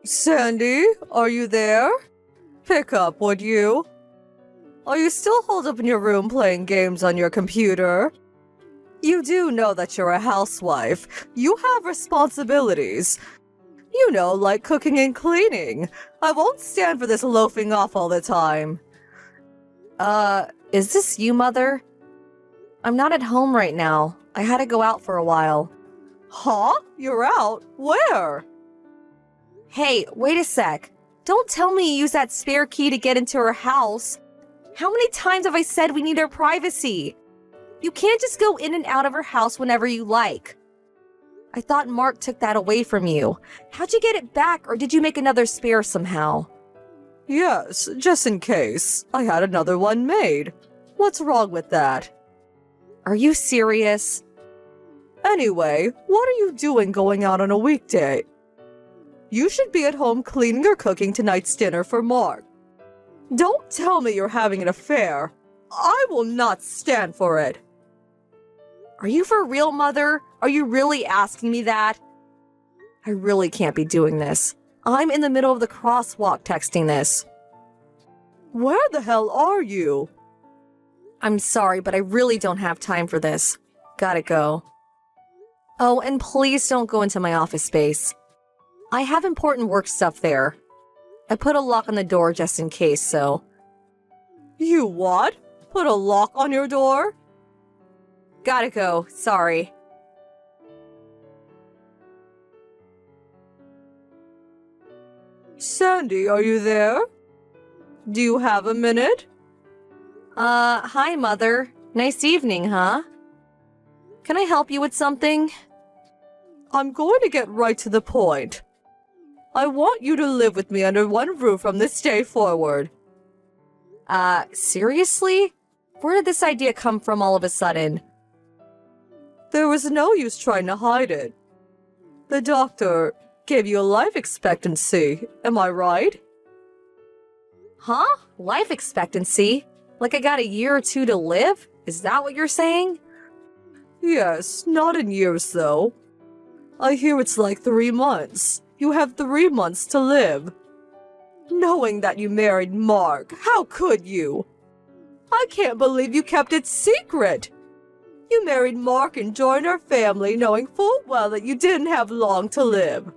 Sandy, are you there? Pick up, would you? Are you still holed up in your room playing games on your computer? You do know that you're a housewife. You have responsibilities. You know, like cooking and cleaning. I won't stand for this loafing off all the time. Is this you, Mother? I'm not at home right now. I had to go out for a while. Huh? You're out? Where? Hey, wait a sec. Don't tell me you use that spare key to get into her house. How many times have I said we need our privacy? You can't just go in and out of her house whenever you like. I thought Mark took that away from you. How'd you get it back, or did you make another spare somehow? Yes, just in case. I had another one made. What's wrong with that? Are you serious? Anyway, what are you doing going out on a weekday? You should be at home cleaning or cooking tonight's dinner for Mark. Don't tell me you're having an affair. I will not stand for it. Are you for real, Mother? Are you really asking me that? I really can't be doing this. I'm in the middle of the crosswalk texting this. Where the hell are you? I'm sorry, but I really don't have time for this. Gotta go. Oh, and please don't go into my office space. I have important work stuff there. I put a lock on the door just in case, so... You what? Put a lock on your door? Gotta go, sorry. Sandy, are you there? Do you have a minute? Hi, Mother. Nice evening, huh? Can I help you with something? I'm going to get right to the point. I want you to live with me under one roof from this day forward. Seriously? Where did this idea come from all of a sudden? There was no use trying to hide it. The doctor gave you a life expectancy, am I right? Huh? Life expectancy? Like I got a year or two to live? Is that what you're saying? Yes, not in years though. I hear it's like 3 months. You have 3 months to live. Knowing that you married Mark, how could you? I can't believe you kept it secret. You married Mark and joined our family knowing full well that you didn't have long to live.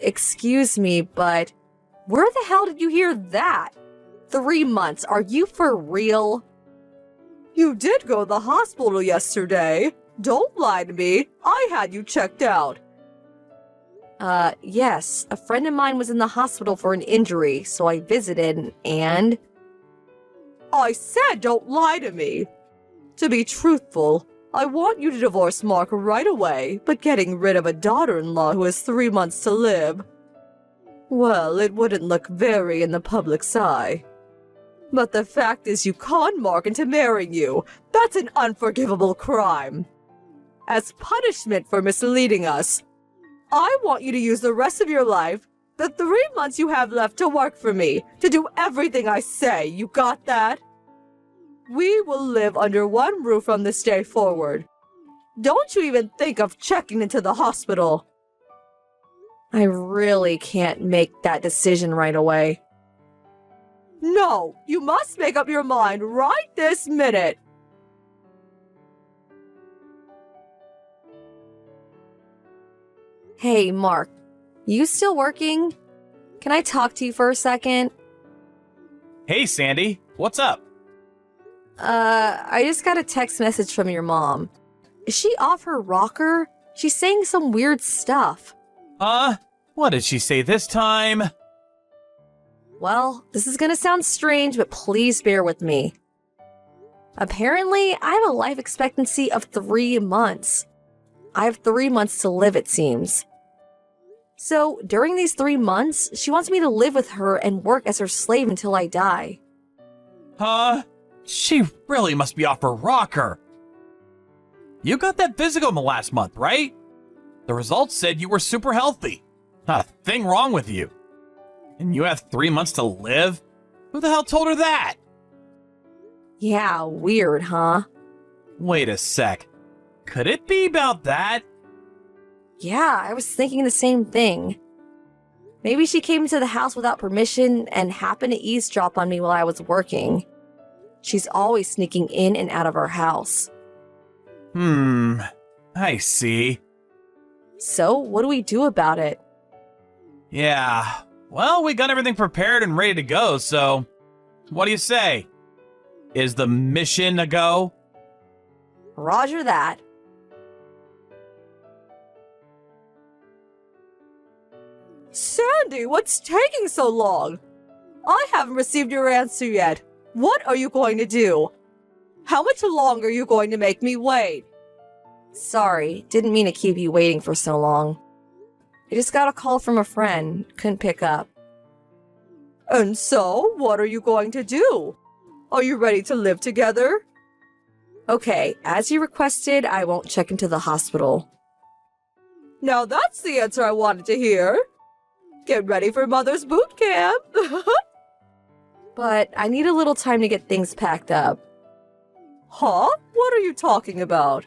Excuse me, but where the hell did you hear that? 3 months, are you for real? You did go to the hospital yesterday. Don't lie to me. I had you checked out. Yes. A friend of mine was in the hospital for an injury, so I visited, and... I said don't lie to me. To be truthful, I want you to divorce Mark right away, but getting rid of a daughter-in-law who has 3 months to live... Well, it wouldn't look very in the public's eye. But the fact is you conned Mark into marrying you. That's an unforgivable crime. As punishment for misleading us, I want you to use the rest of your life, the 3 months you have left to work for me, to do everything I say. You got that? We will live under one roof from this day forward. Don't you even think of checking into the hospital. I really can't make that decision right away. No, you must make up your mind right this minute. Hey, Mark, you still working? Can I talk to you for a second? Hey, Sandy, what's up? I just got a text message from your mom. Is she off her rocker? She's saying some weird stuff. What did she say this time? Well, this is gonna sound strange, but please bear with me. Apparently, I have a life expectancy of 3 months. I have 3 months to live, it seems. So, during these 3 months, she wants me to live with her and work as her slave until I die. She really must be off her rocker. You got that physical in the last month, right? The results said you were super healthy. Not a thing wrong with you. And you have 3 months to live? Who the hell told her that? Yeah, weird, huh? Wait a sec. Could it be about that? Yeah, I was thinking the same thing. Maybe she came into the house without permission and happened to eavesdrop on me while I was working. She's always sneaking in and out of our house. I see. So, what do we do about it? Yeah, well, we got everything prepared and ready to go, so what do you say? Is the mission a go? Roger that. Sandy, what's taking so long? I haven't received your answer yet. What are you going to do? How much longer are you going to make me wait? Sorry, didn't mean to keep you waiting for so long. I just got a call from a friend, couldn't pick up. And so, what are you going to do? Are you ready to live together? Okay, as you requested, I won't check into the hospital. Now that's the answer I wanted to hear. Get ready for Mother's boot camp. But I need a little time to get things packed up. Huh? What are you talking about?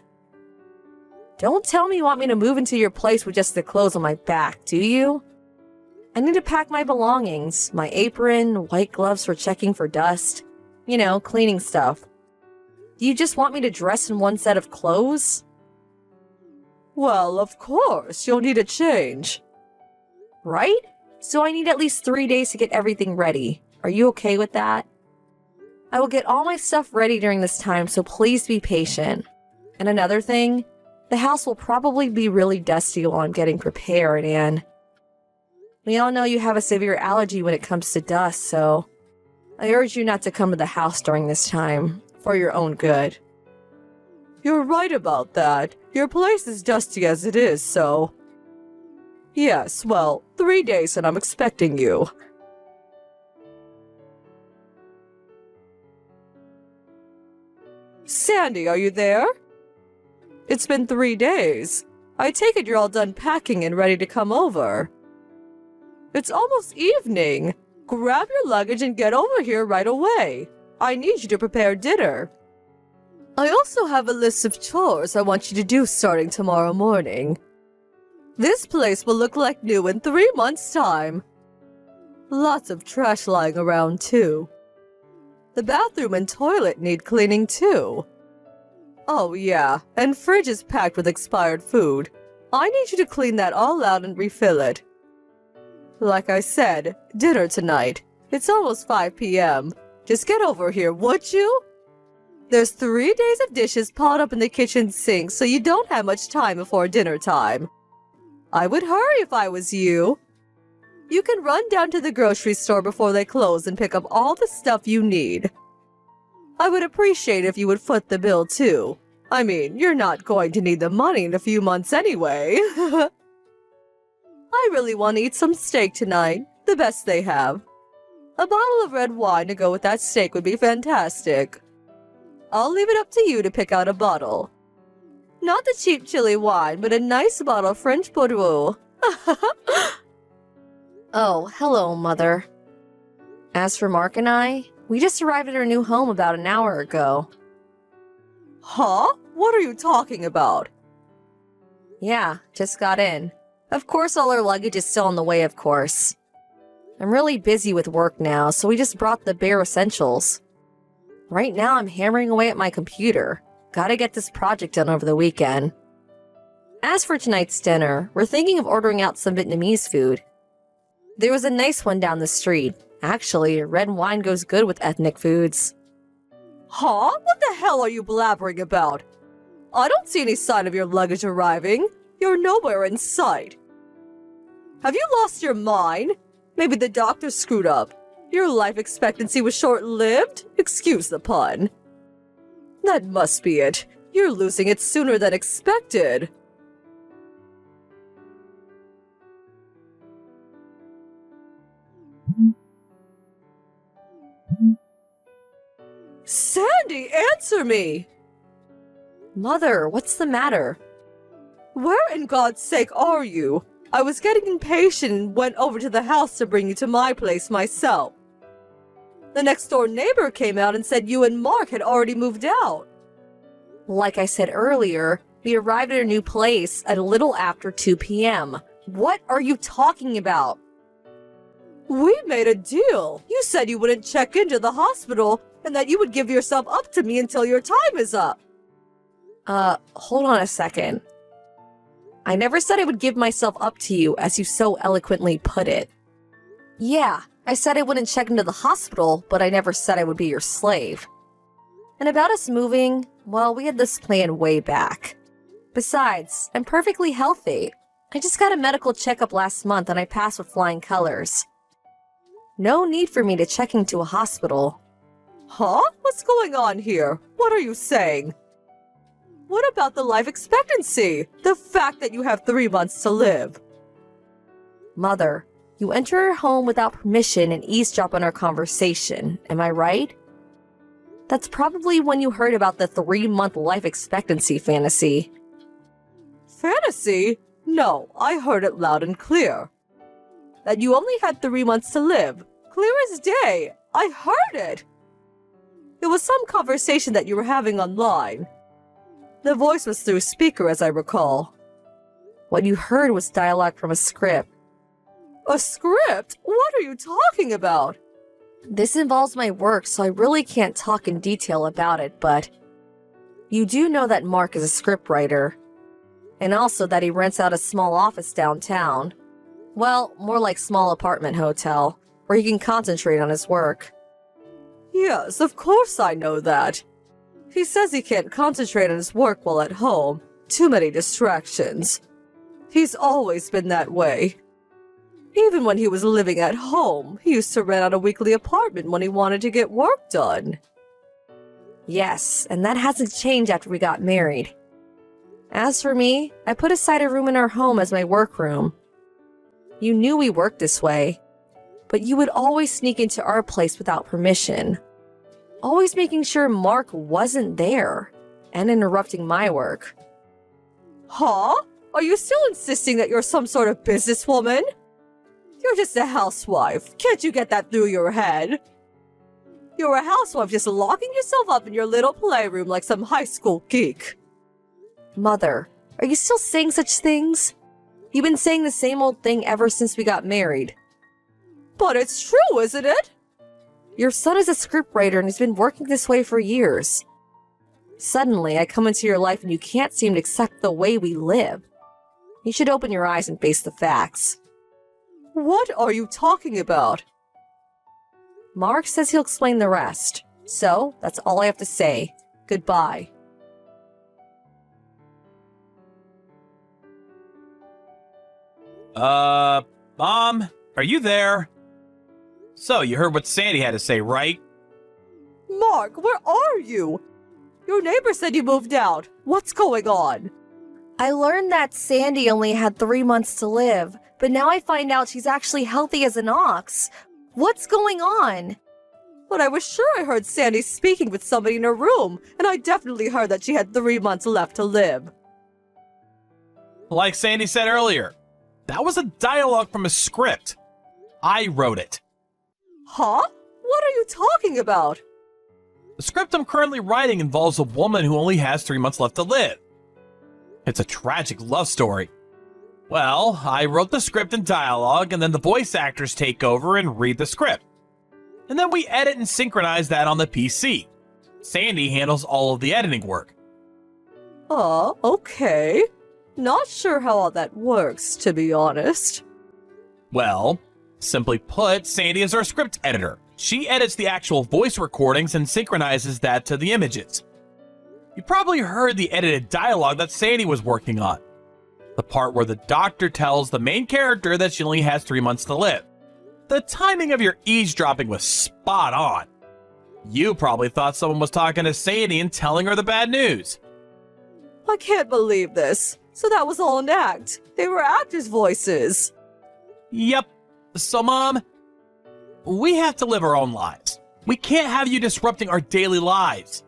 Don't tell me you want me to move into your place with just the clothes on my back, do you? I need to pack my belongings, my apron, white gloves for checking for dust. You know, cleaning stuff. Do you just want me to dress in one set of clothes? Well, of course, you'll need a change. Right? So I need at least 3 days to get everything ready. Are you okay with that? I will get all my stuff ready during this time, so please be patient. And another thing, the house will probably be really dusty while I'm getting prepared, and we all know you have a severe allergy when it comes to dust, so I urge you not to come to the house during this time, for your own good. You're right about that. Your place is dusty as it is, so... Yes, well, 3 days and I'm expecting you. Sandy, are you there? It's been 3 days. I take it you're all done packing and ready to come over. It's almost evening. Grab your luggage and get over here right away. I need you to prepare dinner. I also have a list of chores I want you to do starting tomorrow morning. This place will look like new in 3 months' time. Lots of trash lying around, too. The bathroom and toilet need cleaning, too. Oh, yeah, and fridge is packed with expired food. I need you to clean that all out and refill it. Like I said, dinner tonight. It's almost 5 p.m. Just get over here, would you? There's 3 days of dishes piled up in the kitchen sink, so you don't have much time before dinner time. I would hurry if I was you. You can run down to the grocery store before they close and pick up all the stuff you need. I would appreciate if you would foot the bill, too. I mean, you're not going to need the money in a few months anyway. I really want to eat some steak tonight, the best they have. A bottle of red wine to go with that steak would be fantastic. I'll leave it up to you to pick out a bottle. Not the cheap chili wine, but a nice bottle of French Bordeaux. Oh, hello, Mother. As for Mark and I, we just arrived at our new home about an hour ago. Huh? What are you talking about? Yeah, just got in. Of course, all our luggage is still on the way, of course. I'm really busy with work now, so we just brought the bare essentials. Right now, I'm hammering away at my computer. Gotta get this project done over the weekend. As for tonight's dinner, we're thinking of ordering out some Vietnamese food. There was a nice one down the street. Actually, red wine goes good with ethnic foods. Huh? What the hell are you blabbering about? I don't see any sign of your luggage arriving. You're nowhere in sight. Have you lost your mind? Maybe the doctor screwed up. Your life expectancy was short-lived? Excuse the pun. That must be it. You're losing it sooner than expected. Sandy, answer me! Mother, what's the matter? Where in God's sake are you? I was getting impatient and went over to the house to bring you to my place myself. The next-door neighbor came out and said you and Mark had already moved out. Like I said earlier, we arrived at our new place at a little after 2 p.m. What are you talking about? We made a deal. You said you wouldn't check into the hospital and that you would give yourself up to me until your time is up. Hold on a second. I never said I would give myself up to you, as you so eloquently put it. Yeah, I said I wouldn't check into the hospital, but I never said I would be your slave. And about us moving, well, we had this plan way back. Besides, I'm perfectly healthy. I just got a medical checkup last month and I passed with flying colors. No need for me to check into a hospital. Huh? What's going on here? What are you saying? What about the life expectancy? The fact that you have 3 months to live? Mother, you enter our home without permission and eavesdrop on our conversation, am I right? That's probably when you heard about the 3-month life expectancy fantasy. Fantasy? No, I heard it loud and clear. That you only had 3 months to live. Clear as day. I heard it. It was some conversation that you were having online. The voice was through speaker, as I recall. What you heard was dialogue from a script. A script? What are you talking about? This involves my work, so I really can't talk in detail about it, but you do know that Mark is a scriptwriter, and also that he rents out a small office downtown. Well, more like small apartment hotel, where he can concentrate on his work. Yes, of course I know that. He says he can't concentrate on his work while at home. Too many distractions. He's always been that way. Even when he was living at home, he used to rent out a weekly apartment when he wanted to get work done. Yes, and that hasn't changed after we got married. As for me, I put aside a room in our home as my workroom. You knew we worked this way, but you would always sneak into our place without permission. Always making sure Mark wasn't there, and interrupting my work. Huh? Are you still insisting that you're some sort of businesswoman? You're just a housewife. Can't you get that through your head? You're a housewife just locking yourself up in your little playroom like some high school geek. Mother, are you still saying such things? You've been saying the same old thing ever since we got married. But it's true, isn't it? Your son is a scriptwriter and he's been working this way for years. Suddenly, I come into your life and you can't seem to accept the way we live. You should open your eyes and face the facts. What are you talking about? Mark says he'll explain the rest. So, that's all I have to say. Goodbye. Mom, are you there? So, you heard what Sandy had to say, right? Mark, where are you? Your neighbor said you moved out. What's going on? I learned that Sandy only had 3 months to live, but now I find out she's actually healthy as an ox. What's going on? But I was sure I heard Sandy speaking with somebody in her room, and I definitely heard that she had 3 months left to live. Like Sandy said earlier, that was a dialogue from a script. I wrote it. Huh? What are you talking about? The script I'm currently writing involves a woman who only has 3 months left to live. It's a tragic love story. Well, I wrote the script and dialogue, and then the voice actors take over and read the script. And then we edit and synchronize that on the PC. Sandy handles all of the editing work. Oh, okay. Not sure how all that works, to be honest. Well, simply put, Sandy is our script editor. She edits the actual voice recordings and synchronizes that to the images. You probably heard the edited dialogue that Sandy was working on. The part where the doctor tells the main character that she only has 3 months to live. The timing of your eavesdropping was spot on. You probably thought someone was talking to Sandy and telling her the bad news. I can't believe this. So that was all an act. They were actors' voices. Yep. So, Mom, we have to live our own lives. We can't have you disrupting our daily lives.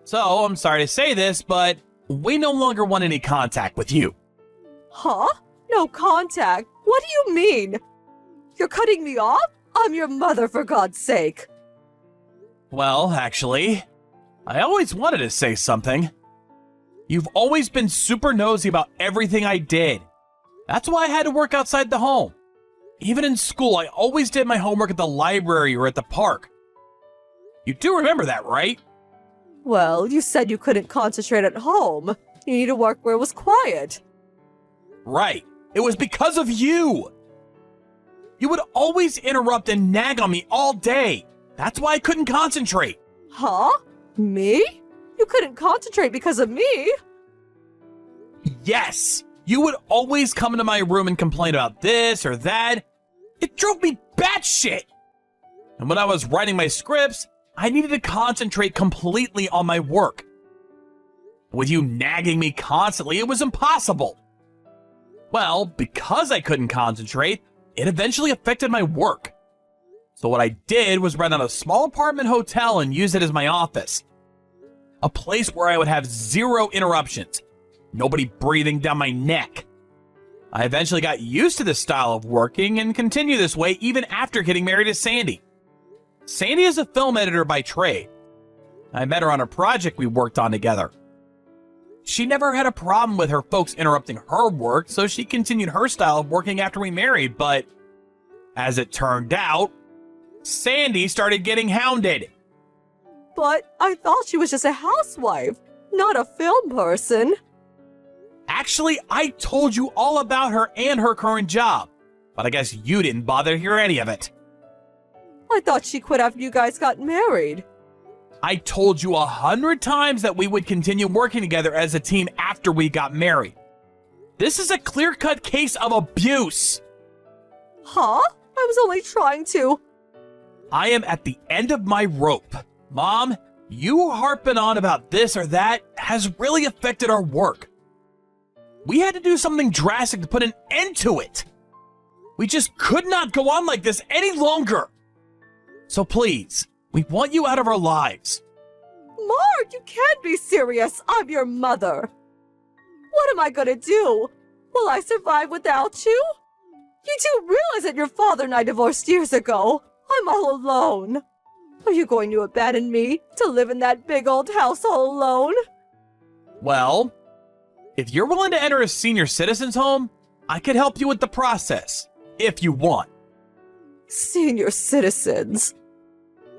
So, I'm sorry to say this, but we no longer want any contact with you. Huh? No contact? What do you mean? You're cutting me off? I'm your mother, for God's sake. Well, actually, I always wanted to say something. You've always been super nosy about everything I did. That's why I had to work outside the home. Even in school, I always did my homework at the library or at the park. You do remember that, right? Well, you said you couldn't concentrate at home. You need to work where it was quiet. Right. It was because of you. You would always interrupt and nag on me all day. That's why I couldn't concentrate. Huh? Me? You couldn't concentrate because of me? Yes. You would always come into my room and complain about this or that. It drove me batshit. And when I was writing my scripts, I needed to concentrate completely on my work. With you nagging me constantly, it was impossible. Well, because I couldn't concentrate, it eventually affected my work. So what I did was rent out a small apartment hotel and use it as my office. A place where I would have zero interruptions. Nobody breathing down my neck. I eventually got used to this style of working and continue this way even after getting married to Sandy. Sandy is a film editor by trade. I met her on a project we worked on together. She never had a problem with her folks interrupting her work, so she continued her style of working after we married, but as it turned out, Sandy started getting hounded. But I thought she was just a housewife, not a film person. Actually, I told you all about her and her current job, but I guess you didn't bother to hear any of it. I thought she quit after you guys got married. I told you 100 times that we would continue working together as a team after we got married. This is a clear-cut case of abuse. Huh? I was only trying to. I am at the end of my rope. Mom, you harping on about this or that has really affected our work. We had to do something drastic to put an end to it. We just could not go on like this any longer. So please, we want you out of our lives. Mark, you can't be serious. I'm your mother. What am I gonna do? Will I survive without you? You do realize that your father and I divorced years ago. I'm all alone. Are you going to abandon me to live in that big old house all alone? Well, if you're willing to enter a senior citizen's home, I could help you with the process, if you want. Senior citizens.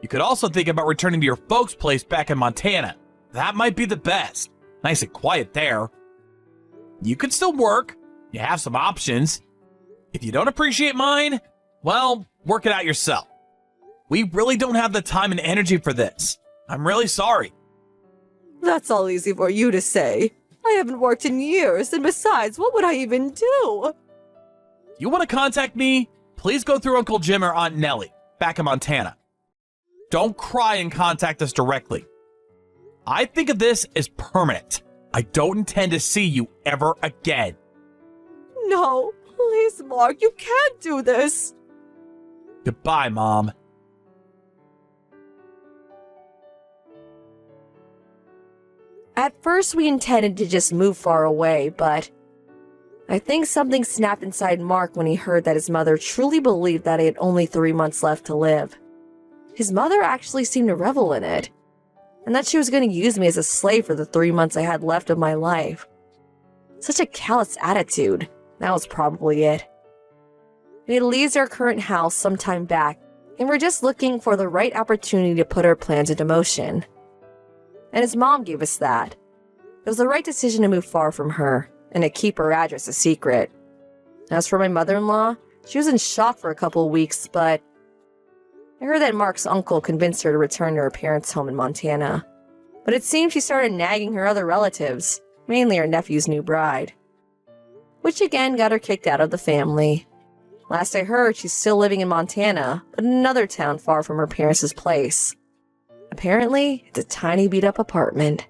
You could also think about returning to your folks' place back in Montana. That might be the best. Nice and quiet there. You could still work. You have some options. If you don't appreciate mine, well, work it out yourself. We really don't have the time and energy for this. I'm really sorry. That's all easy for you to say. I haven't worked in years, and besides, what would I even do? If you want to contact me, please go through Uncle Jim or Aunt Nellie, back in Montana. Don't cry and contact us directly. I think of this as permanent. I don't intend to see you ever again. No, please, Mark, you can't do this. Goodbye, Mom. At first, we intended to just move far away, but I think something snapped inside Mark when he heard that his mother truly believed that he had only 3 months left to live. His mother actually seemed to revel in it, and that she was going to use me as a slave for the 3 months I had left of my life. Such a callous attitude. That was probably it. We leaves our current house some time back, and we're just looking for the right opportunity to put our plans into motion. And his mom gave us that. It was the right decision to move far from her, and to keep her address a secret. As for my mother-in-law, she was in shock for a couple of weeks, but I heard that Mark's uncle convinced her to return to her parents' home in Montana. But it seemed she started nagging her other relatives, mainly her nephew's new bride, which again got her kicked out of the family. Last I heard, she's still living in Montana, but in another town far from her parents' place. Apparently, it's a tiny beat-up apartment.